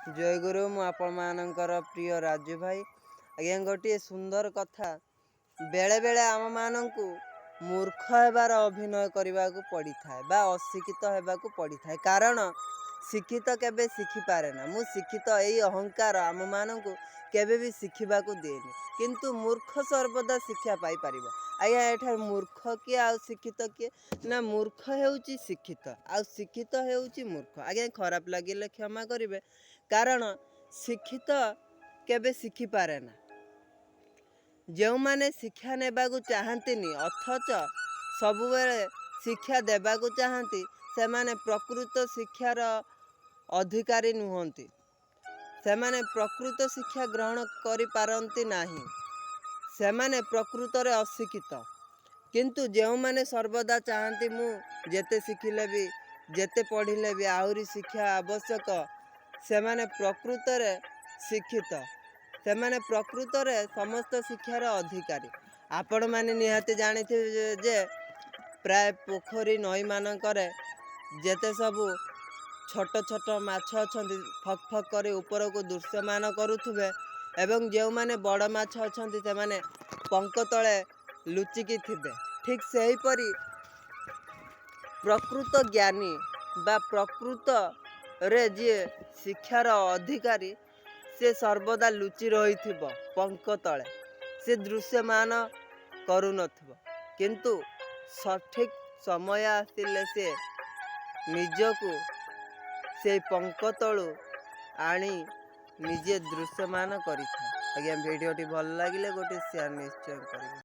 जय गुरु मु आपण मानकर प्रिय राजू भाई आज्ञा गोटे सुंदर कथा बेले बेले आम मानू मूर्ख हेबार अभिनय करने को पड़ी था बा अशिक्षित होगाकू पड़ी था कारण शिक्षित केबे शिखी पारे ना मु शिक्षित यही अहंकार आम मानू केबे भी शिखा दिएनि किंतु मूर्ख सर्वदा शिक्षा पाई पार आज्ञा एठार मूर्ख किए आ शिक्षित किए ना मूर्ख हेउची शिक्षित आ शिक्षित हेउची मूर्ख आज्ञा खराब लगे क्षमा करेंगे कारण शिक्षित केबे शिखी पारे ना जो माने शिक्षा नेबाकू चाहती अथच सबुबले शिक्षा देबाकू चाहती से माने प्रकृत शिक्षार अधिकारी नुहंती से माने प्रकृत शिक्षा ग्रहण करि पारंती नाही से माने प्रकृत रे अशिक्षित किंतु जो माने सर्वदा चाहती मु जेते शिखिले भी जेते पढ़िले भी आहुरी शिक्षा आवश्यक से माने प्रकृत रे शिक्षित से माने प्रकृत रे समस्त शिक्षार अधिकारी आपण माने निहाती जानिथे जे प्राय पोखरी नई मानकरे जेते सबू छोट छोट माछ अछंती फक फक करे ऊपर को दृश्यमान करुथुबे एवं जो माने बड़ माछ अछंती से माने पंक तले लुचिकी थिबे ठीक सही परी प्रकृत ज्ञानी बा प्रकृत रे जी शिक्षार अधिकारी से सर्वदा लुचि रही पंक तले से दृश्यमान करू नथिबो किंतु सठिक समय आसिले से निजकू से पंक तलू आनी निजे दृश्यमान करि था। आज्ञा वीडियोटी भल लगिले गोटे शेयर निश्चय करिवे।